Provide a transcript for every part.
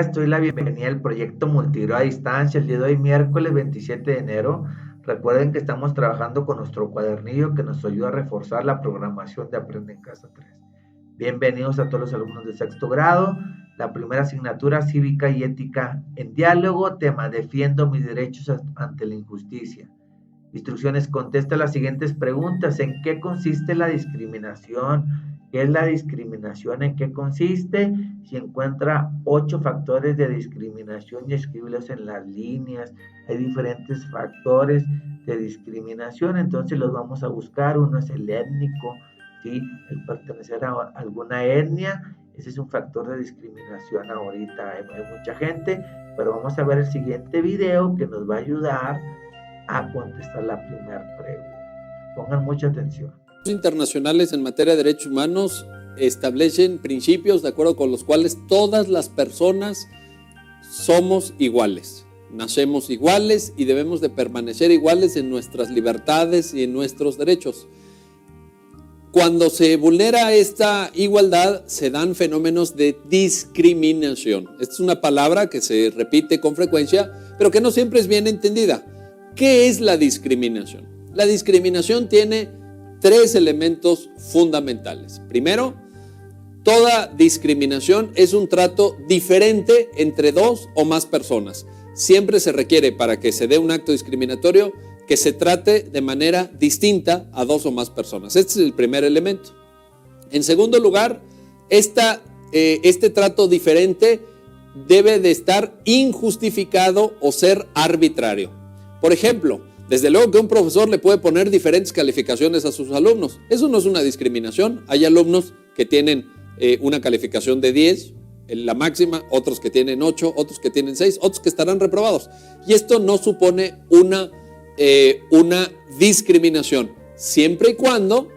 días, te doy la bienvenida al proyecto Multigrado a Distancia. El día de hoy, miércoles 27 de enero. Recuerden que estamos trabajando con nuestro cuadernillo que nos ayuda a reforzar la programación de Aprende en Casa 3. Bienvenidos a todos los alumnos de sexto grado. La primera asignatura, Cívica y Ética en Diálogo. Tema, defiendo mis derechos ante la injusticia. Instrucciones, contesta las siguientes preguntas. ¿En qué consiste la discriminación? ¿Qué es la discriminación? ¿En qué consiste? Si encuentra 8 factores de discriminación y escríbelos en las líneas. Hay diferentes factores de discriminación, entonces los vamos a buscar. Uno es el étnico, ¿sí? El pertenecer a alguna etnia. Ese es un factor de discriminación ahorita. Hay mucha gente, pero vamos a ver el siguiente video que nos va a ayudar a contestar la primera pregunta. Pongan mucha atención. Los internacionales en materia de derechos humanos establecen principios de acuerdo con los cuales todas las personas somos iguales, nacemos iguales y debemos de permanecer iguales en nuestras libertades y en nuestros derechos. Cuando se vulnera esta igualdad, se dan fenómenos de discriminación. Esta es una palabra que se repite con frecuencia, pero que no siempre es bien entendida. ¿Qué es la discriminación? La discriminación tiene 3 elementos fundamentales. Primero, toda discriminación es un trato diferente entre 2 o más personas. Siempre se requiere, para que se dé un acto discriminatorio, que se trate de manera distinta a 2 o más personas. Este es el primer elemento. En segundo lugar, este trato diferente debe de estar injustificado o ser arbitrario. Por ejemplo, desde luego que un profesor le puede poner diferentes calificaciones a sus alumnos. Eso no es una discriminación. Hay alumnos que tienen una calificación de 10, la máxima, otros que tienen 8, otros que tienen 6, otros que estarán reprobados. Y esto no supone una discriminación, siempre y cuando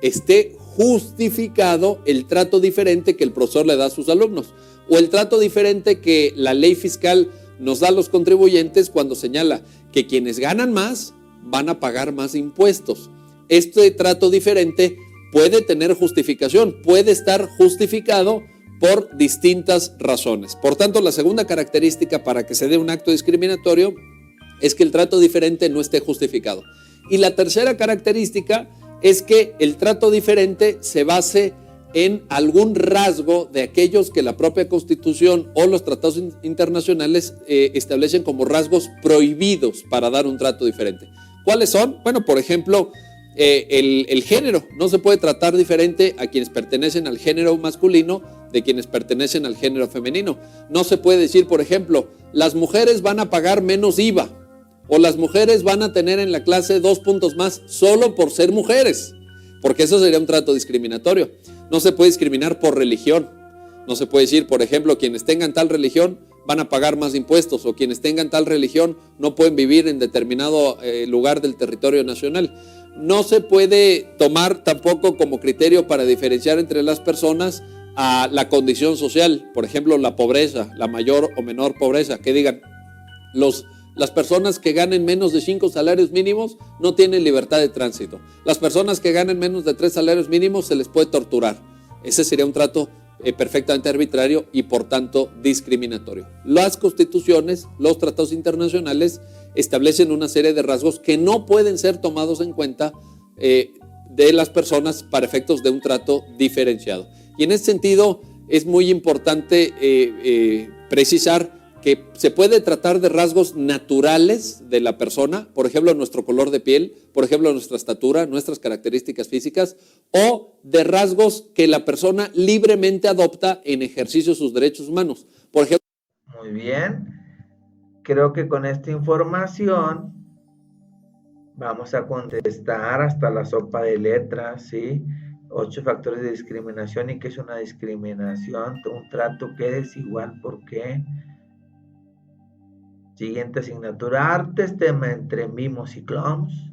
esté justificado el trato diferente que el profesor le da a sus alumnos, o el trato diferente que la ley fiscal nos da a los contribuyentes cuando señala que quienes ganan más van a pagar más impuestos. Este trato diferente puede tener justificación, puede estar justificado por distintas razones. Por tanto, la segunda característica para que se dé un acto discriminatorio es que el trato diferente no esté justificado. Y la tercera característica es que el trato diferente se base en algún rasgo de aquellos que la propia Constitución o los tratados internacionales establecen como rasgos prohibidos para dar un trato diferente. ¿Cuáles son? Bueno, por ejemplo, el género. No se puede tratar diferente a quienes pertenecen al género masculino de quienes pertenecen al género femenino. No se puede decir, por ejemplo, las mujeres van a pagar menos IVA o las mujeres van a tener en la clase 2 puntos más solo por ser mujeres, porque eso sería un trato discriminatorio. No se puede discriminar por religión. No se puede decir, por ejemplo, quienes tengan tal religión van a pagar más impuestos, o quienes tengan tal religión no pueden vivir en determinado lugar del territorio nacional. No se puede tomar tampoco como criterio para diferenciar entre las personas a la condición social, por ejemplo, la pobreza, la mayor o menor pobreza, que digan, las personas que ganen menos de 5 salarios mínimos no tienen libertad de tránsito. Las personas que ganen menos de 3 salarios mínimos se les puede torturar. Ese sería un trato perfectamente arbitrario y por tanto discriminatorio. Las constituciones, los tratados internacionales establecen una serie de rasgos que no pueden ser tomados en cuenta de las personas para efectos de un trato diferenciado. Y en ese sentido es muy importante precisar que se puede tratar de rasgos naturales de la persona, por ejemplo, nuestro color de piel, por ejemplo, nuestra estatura, nuestras características físicas, o de rasgos que la persona libremente adopta en ejercicio de sus derechos humanos. Por ejemplo. Muy bien. Creo que con esta información vamos a contestar hasta la sopa de letras, ¿sí? 8 factores de discriminación. ¿Y qué es una discriminación? Un trato que es desigual. ¿Por qué? Siguiente asignatura, artes, tema entre mimos y clowns.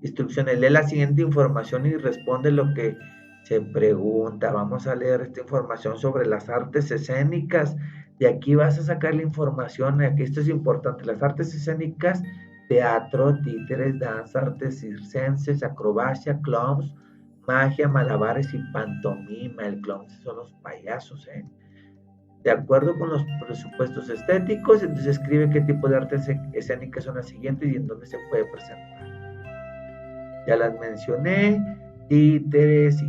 Instrucciones, lee la siguiente información y responde lo que se pregunta. Vamos a leer esta información sobre las artes escénicas. De aquí vas a sacar la información, aquí esto es importante. Las artes escénicas, teatro, títeres, danza, artes circenses, acrobacia, clowns, magia, malabares y pantomima. El clown son los payasos, De acuerdo con los presupuestos estéticos, entonces escribe qué tipo de artes escénicas son las siguientes y en dónde se puede presentar. Ya las mencioné, títeres,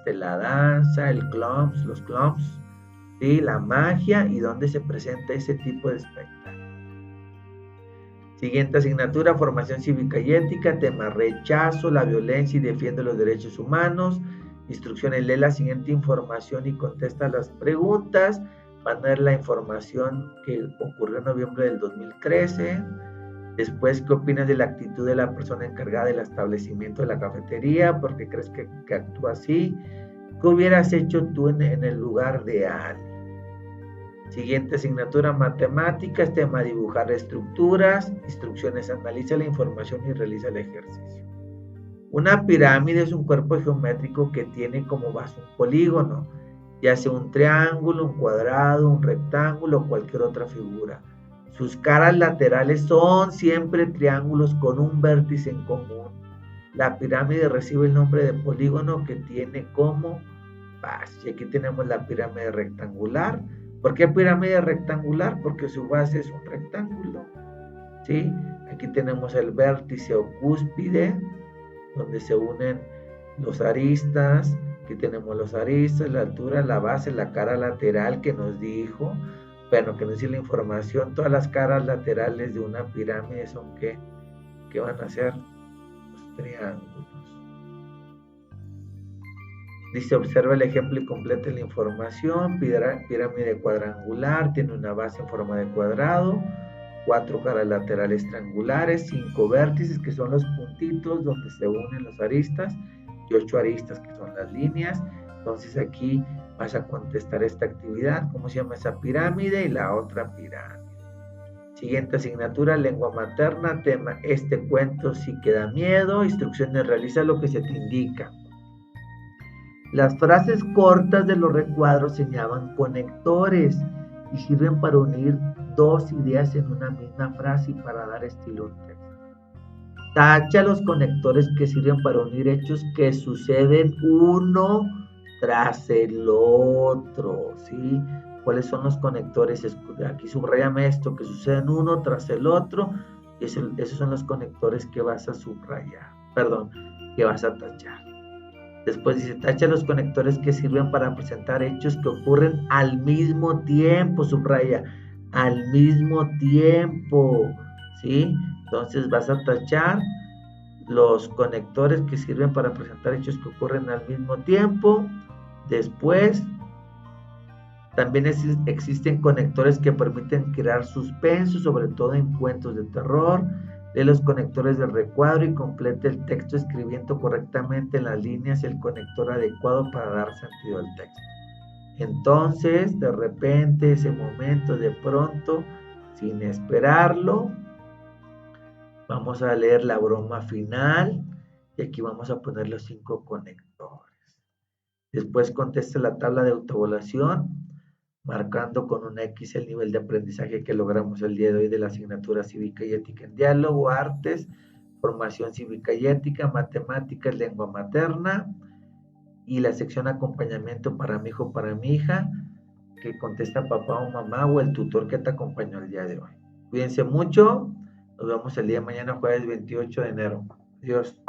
la danza, los clubs, ¿sí? La magia y dónde se presenta ese tipo de espectáculo. Siguiente asignatura, formación cívica y ética, tema rechazo, la violencia y defiende los derechos humanos. Instrucciones, lee la siguiente información y contesta las preguntas. Van a ver la información que ocurrió en noviembre del 2013. Después, ¿qué opinas de la actitud de la persona encargada del establecimiento de la cafetería? ¿Por qué crees que actúa así? ¿Qué hubieras hecho tú en el lugar de Ali? Siguiente asignatura, matemáticas, tema dibujar estructuras, instrucciones, analiza la información y realiza el ejercicio. Una pirámide es un cuerpo geométrico que tiene como base un polígono, ya sea un triángulo, un cuadrado, un rectángulo o cualquier otra figura. Sus caras laterales son siempre triángulos con un vértice en común. La pirámide recibe el nombre de polígono que tiene como base. Y aquí tenemos la pirámide rectangular. ¿Por qué pirámide rectangular? Porque su base es un rectángulo, ¿sí? Aquí tenemos el vértice o cúspide, donde se unen los aristas. Aquí tenemos los aristas, la altura, la base, la cara lateral que nos dijo. Bueno, que nos dice la información, todas las caras laterales de una pirámide son ¿qué van a ser? Los triángulos. Dice, observa el ejemplo y complete la información. Pirámide cuadrangular, tiene una base en forma de cuadrado, 4 caras laterales triangulares, 5 vértices que son los puntitos donde se unen los aristas y 8 aristas que son las líneas. Entonces aquí vas a contestar esta actividad, cómo se llama esa pirámide y la otra pirámide. Siguiente asignatura, lengua materna, tema, este cuento sí que da miedo, instrucciones, realiza lo que se te indica. Las frases cortas de los recuadros se llaman conectores y sirven para unir dos ideas en una misma frase y para dar estilo a un texto. Tacha los conectores que sirven para unir hechos que suceden uno tras el otro, ¿sí? ¿Cuáles son los conectores? Aquí subrayame esto, que suceden uno tras el otro, y esos son los conectores que vas a subrayar, que vas a tachar. Después dice, tacha los conectores que sirven para presentar hechos que ocurren al mismo tiempo, subraya, al mismo tiempo, ¿sí? Entonces vas a tachar los conectores que sirven para presentar hechos que ocurren al mismo tiempo. Después, también existen conectores que permiten crear suspenso, sobre todo en cuentos de terror. Lee los conectores del recuadro y complete el texto escribiendo correctamente en las líneas el conector adecuado para dar sentido al texto. Entonces, de repente, ese momento, de pronto, sin esperarlo, vamos a leer la broma final y aquí vamos a poner los 5 conectores. Después contesta la tabla de autoevaluación, marcando con una X el nivel de aprendizaje que logramos el día de hoy de la asignatura cívica y ética en diálogo, artes, formación cívica y ética, matemáticas, lengua materna y la sección acompañamiento para mi hijo, para mi hija, que contesta papá o mamá o el tutor que te acompañó el día de hoy. Cuídense mucho, nos vemos el día de mañana, jueves 28 de enero. Adiós.